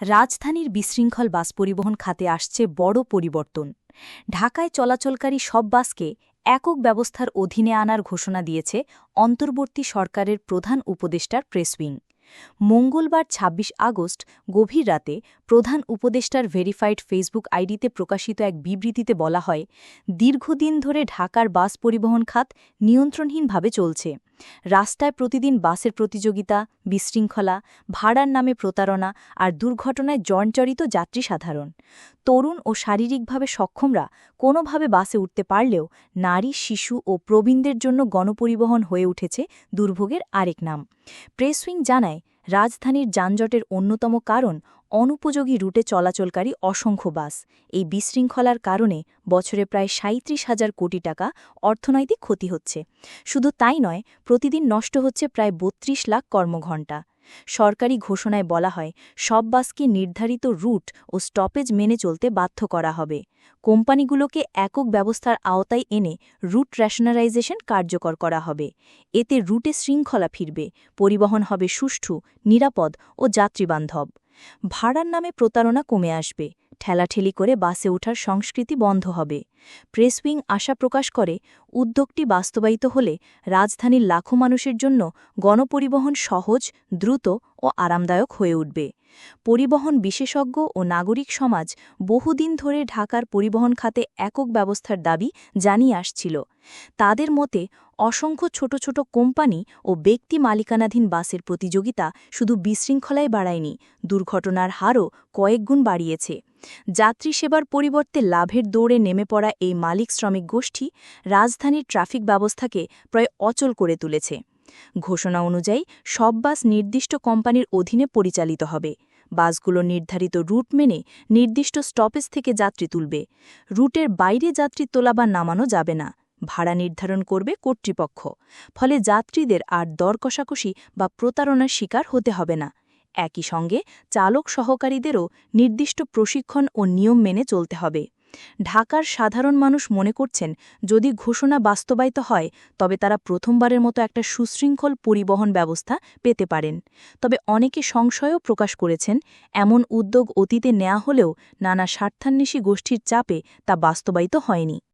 রাজধানীর বিশৃঙ্খল বাস পরিবহন খাতে আসছে বড় পরিবর্তন। ঢাকায় চলাচলকারী সব বাসকে একক ব্যবস্থার অধীনে আনার ঘোষণা দিয়েছে অন্তর্বর্তী সরকারের প্রধান উপদেষ্টার প্রেসউইং। মঙ্গলবার ২৬ আগস্ট গভীর রাতে প্রধান উপদেষ্টার ভেরিফাইড ফেসবুক আইডিতে প্রকাশিত এক বিবৃতিতে বলা হয়, দীর্ঘদিন ধরে ঢাকার বাস পরিবহন খাত নিয়ন্ত্রণহীনভাবে চলছে। রাস্তায় প্রতিদিন বাসের প্রতিযোগিতা, বিশৃঙ্খলা, ভাড়ার নামে প্রতারণা আর দুর্ঘটনায় জর্জরিত যাত্রী সাধারণ। তরুণ ও শারীরিকভাবে সক্ষমরা কোনোভাবে বাসে উঠতে পারলেও নারী, শিশু ও প্রবীণদের জন্য গণপরিবহন হয়ে উঠেছে দুর্ভোগের আরেক নাম। প্রেসউইং জানায়, রাজধানীর যানজটের অন্যতম কারণ অনুপযোগী রুটে চলাচলকারী অসংখ্য বাস। এই বিশৃঙ্খলার কারণে বছরে প্রায় ৩৭,০০০ কোটি টাকা অর্থনৈতিক ক্ষতি হচ্ছে। শুধু তাই নয়, প্রতিদিন নষ্ট হচ্ছে প্রায় ৩২ লাখ কর্মঘণ্টা। সরকারি ঘোষণায় বলা হয়, সব বাসকে নির্ধারিত রুট ও স্টপেজ মেনে চলতে বাধ্য করা হবে। কোম্পানিগুলোকে একক ব্যবস্থার আওতায় এনে রুট রেশনালাইজেশন কার্যকর করা হবে। এতে রুটে শৃঙ্খলা ফিরবে, পরিবহন হবে সুষ্ঠু, নিরাপদ ও যাত্রীবান্ধব। ভাড়ার নামে প্রতারণা কমে আসবে, ঠেলাঠেলি করে বাসে ওঠার সংস্কৃতি বন্ধ হবে। প্রেসউইং আশা প্রকাশ করে, উদ্যোগটি বাস্তবায়িত হলে রাজধানীর লাখো মানুষের জন্য গণপরিবহন সহজ, দ্রুত ও আরামদায়ক হয়ে উঠবে। পরিবহন বিশেষজ্ঞ ও নাগরিক সমাজ বহুদিন ধরে ঢাকার পরিবহন খাতে একক ব্যবস্থার দাবি জানিয়ে আসছিল। তাদের মতে, অসংখ্য ছোট ছোট কোম্পানি ও ব্যক্তি মালিকানাধীন বাসের প্রতিযোগিতা শুধু বিশৃঙ্খলায় বাড়ায়নি, দুর্ঘটনার হারও কয়েকগুণ বাড়িয়েছে। যাত্রী সেবার পরিবর্তে লাভের দৌড়ে নেমে পড়া এই মালিক শ্রমিক গোষ্ঠী রাজধানীর ট্রাফিক ব্যবস্থাকে প্রায় অচল করে তুলেছে। ঘোষণা অনুযায়ী সব বাস নির্দিষ্ট কোম্পানির অধীনে পরিচালিত হবে। বাসগুলো নির্ধারিত রুট মেনে নির্দিষ্ট স্টপেজ থেকে যাত্রী তুলবে। রুটের বাইরে যাত্রী তোলা বা নামানো যাবে না। ভাড়া নির্ধারণ করবে কর্তৃপক্ষ। ফলে যাত্রীদের আর দর কষাকষি বা প্রতারণার শিকার হতে হবে না। একই সঙ্গে চালক সহকারীদেরও নির্দিষ্ট প্রশিক্ষণ ও নিয়ম মেনে চলতে হবে। ঢাকার সাধারণ মানুষ মনে করছেন, যদি ঘোষণা বাস্তবায়িত হয় তবে তারা প্রথমবারের মতো একটা সুশৃঙ্খল পরিবহন ব্যবস্থা পেতে পারেন। তবে অনেকে সংশয়ও প্রকাশ করেছেন, এমন উদ্যোগ অতীতে নেওয়া হলেও নানা স্বার্থান্বেষী গোষ্ঠীর চাপে তা বাস্তবায়িত হয়নি।